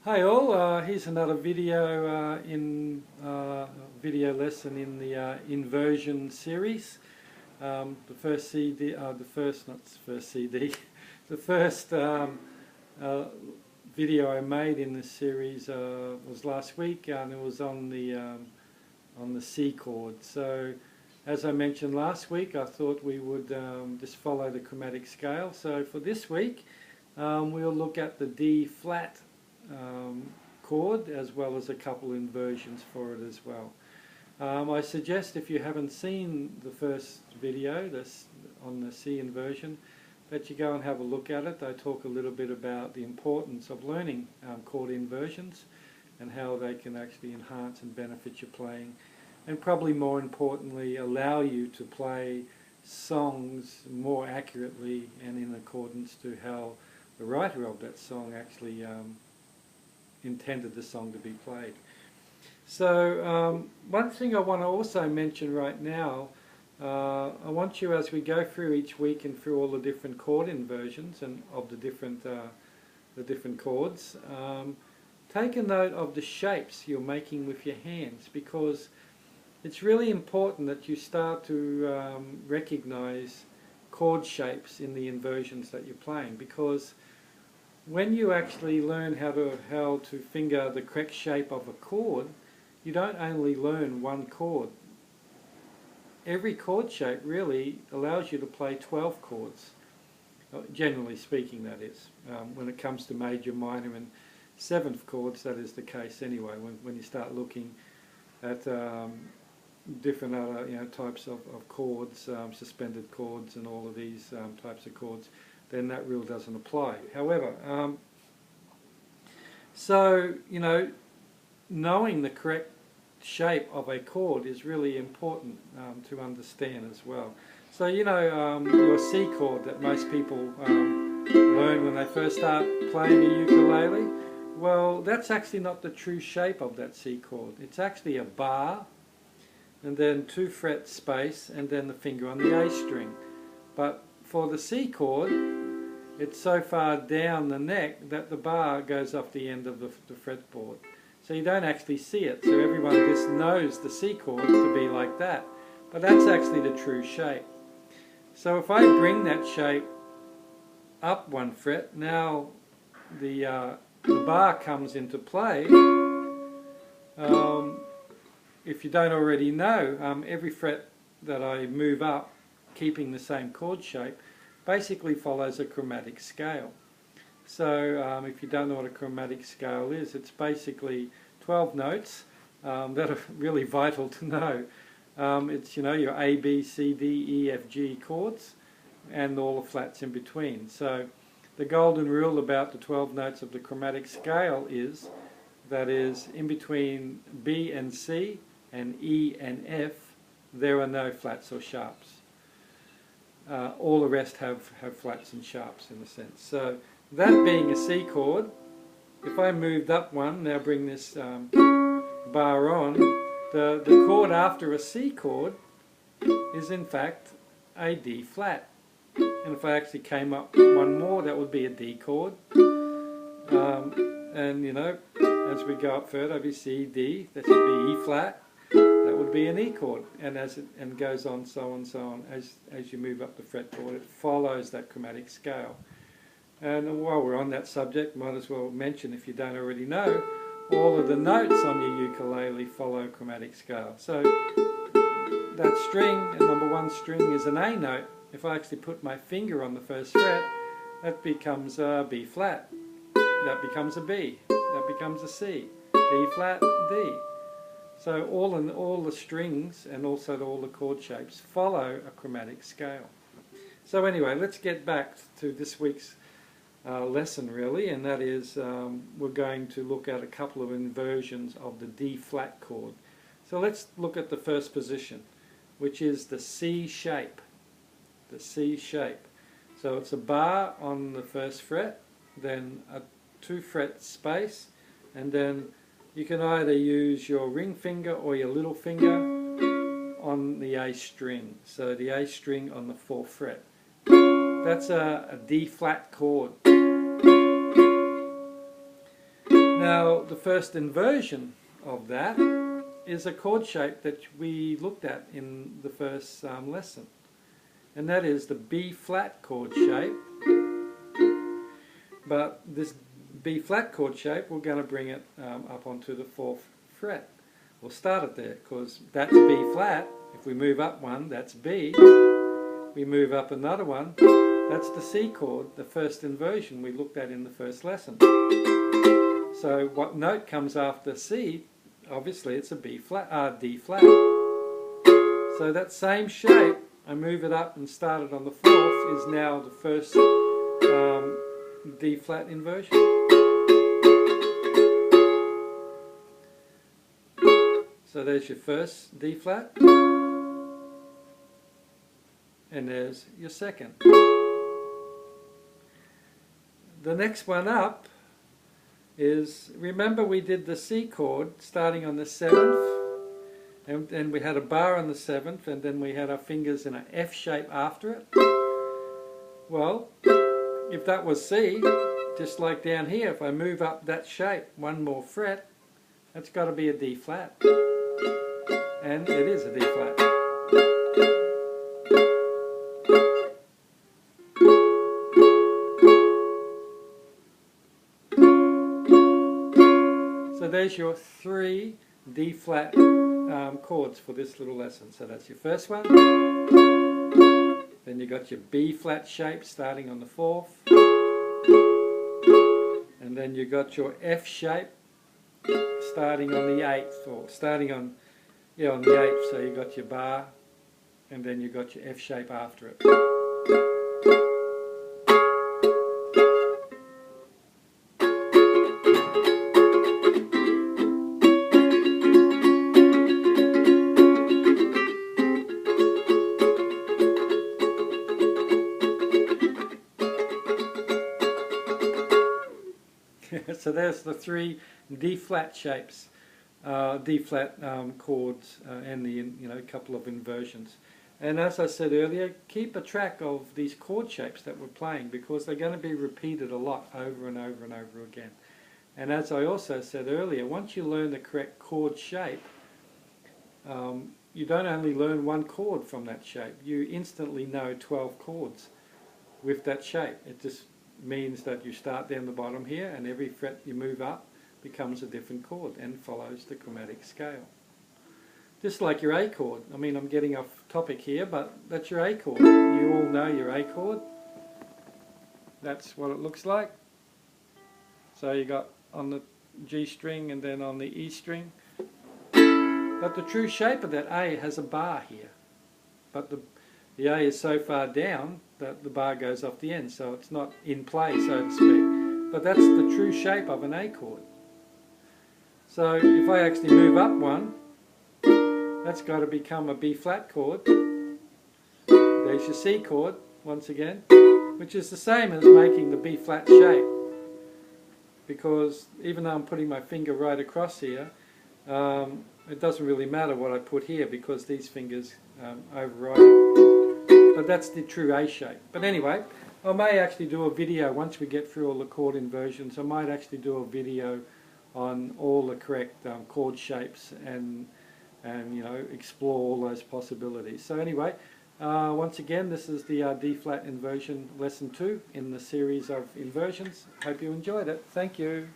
Hi all, here's another video video lesson in the Inversion series. The first video I made in this series was last week, and it was on the C chord. So as I mentioned last week, I thought we would just follow the chromatic scale. So for this week we'll look at the D flat chord, as well as a couple inversions for it as well. I suggest, if you haven't seen the first video on the C inversion, that you go and have a look at it. I talk a little bit about the importance of learning chord inversions and how they can actually enhance and benefit your playing, and probably more importantly allow you to play songs more accurately and in accordance to how the writer of that song actually intended the song to be played. So one thing I want to also mention right now, I want you, as we go through each week and through all the different chord inversions and of the different chords, take a note of the shapes you're making with your hands, because it's really important that you start to recognize chord shapes in the inversions that you're playing, because when you actually learn how to finger the correct shape of a chord, you don't only learn one chord. Every chord shape really allows you to play 12 chords, generally speaking, that is. When it comes to major, minor and seventh chords, that is the case anyway. When you start looking at different other types of chords, suspended chords and all of these types of chords, then that rule doesn't apply. However, so knowing the correct shape of a chord is really important to understand as well. So your C chord that most people learn when they first start playing a ukulele, well, that's actually not the true shape of that C chord. It's actually a bar, and then 2 fret space, and then the finger on the A string. But for the C chord, it's so far down the neck that the bar goes off the end of the fretboard. So you don't actually see it. So everyone just knows the C chord to be like that. But that's actually the true shape. So if I bring that shape up 1 fret, now the bar comes into play. If you don't already know, every fret that I move up, keeping the same chord shape, basically follows a chromatic scale. So if you don't know what a chromatic scale is, it's basically 12 notes that are really vital to know. It's your A, B, C, D, E, F, G chords and all the flats in between. So the golden rule about the 12 notes of the chromatic scale is that is in between B and C and E and F, there are no flats or sharps. All the rest have flats and sharps in a sense. So that being a C chord, if I moved up one, now bring this bar on, the chord after a C chord is in fact a D flat. And if I actually came up one more, that would be a D chord. And as we go up further, we see D, that should be E flat. That would be an E chord, and as it goes on, so on, as you move up the fretboard, it follows that chromatic scale. And while we're on that subject, might as well mention, if you don't already know, all of the notes on your ukulele follow chromatic scale. So that string, number 1 string, is an A note. If I actually put my finger on the 1st fret, that becomes a B flat. That becomes a B. That becomes a C. D flat, D. So all the strings and also all the chord shapes follow a chromatic scale. So anyway, let's get back to this week's lesson really, and that is we're going to look at a couple of inversions of the D flat chord. So let's look at the first position, which is the C shape. The C shape. So it's a bar on the 1st fret, then a 2 fret space, and then you can either use your ring finger or your little finger on the A string. So the A string on the 4th fret. That's a D flat chord. Now the first inversion of that is a chord shape that we looked at in the first lesson, and that is the B flat chord shape. But this B flat chord shape, we're going to bring it up onto the 4th fret. We'll start it there because that's B flat. If we move up one, that's B. We move up another one, that's the C chord, the first inversion we looked at in the first lesson. So what note comes after C? Obviously it's a D flat. So that same shape, I move it up and start it on the 4th, is now the first D flat inversion. So there's your first D flat, and there's your second. The next one up is, remember we did the C chord starting on the 7th, and we had a bar on the 7th, and then we had our fingers in an F shape after it. Well, if that was C, just like down here, if I move up that shape one more fret, that's got to be a D flat. And it is a D flat. So there's your 3 D flat chords for this little lesson. So that's your first one. Then you got your B flat shape starting on the 4th. And then you got your F shape starting on the 8th, or starting on, yeah, on the 8th. So you got your bar, and then you got your F shape after it. So there's the 3 D flat shapes, D flat chords, and the couple of inversions. And as I said earlier, keep a track of these chord shapes that we're playing, because they're going to be repeated a lot over and over and over again. And as I also said earlier, once you learn the correct chord shape, you don't only learn one chord from that shape, you instantly know 12 chords with that shape. It just means that you start down the bottom here, and every fret you move up becomes a different chord and follows the chromatic scale. Just like your A chord. I mean, I'm getting off topic here, but that's your A chord. You all know your A chord. That's what it looks like. So you got on the G string and then on the E string. But the true shape of that A has a bar here. But the A is so far down that the bar goes off the end, so it's not in play, so to speak. But that's the true shape of an A chord. So if I actually move up one, that's got to become a B flat chord. There's your C chord, once again, which is the same as making the B flat shape. Because even though I'm putting my finger right across here, it doesn't really matter what I put here, because these fingers override it. But that's the true A shape. But anyway, I may actually do a video once we get through all the chord inversions. I might actually do a video on all the correct chord shapes and explore all those possibilities. So anyway, once again, this is the D flat inversion lesson 2 in the series of inversions. Hope you enjoyed it. Thank you.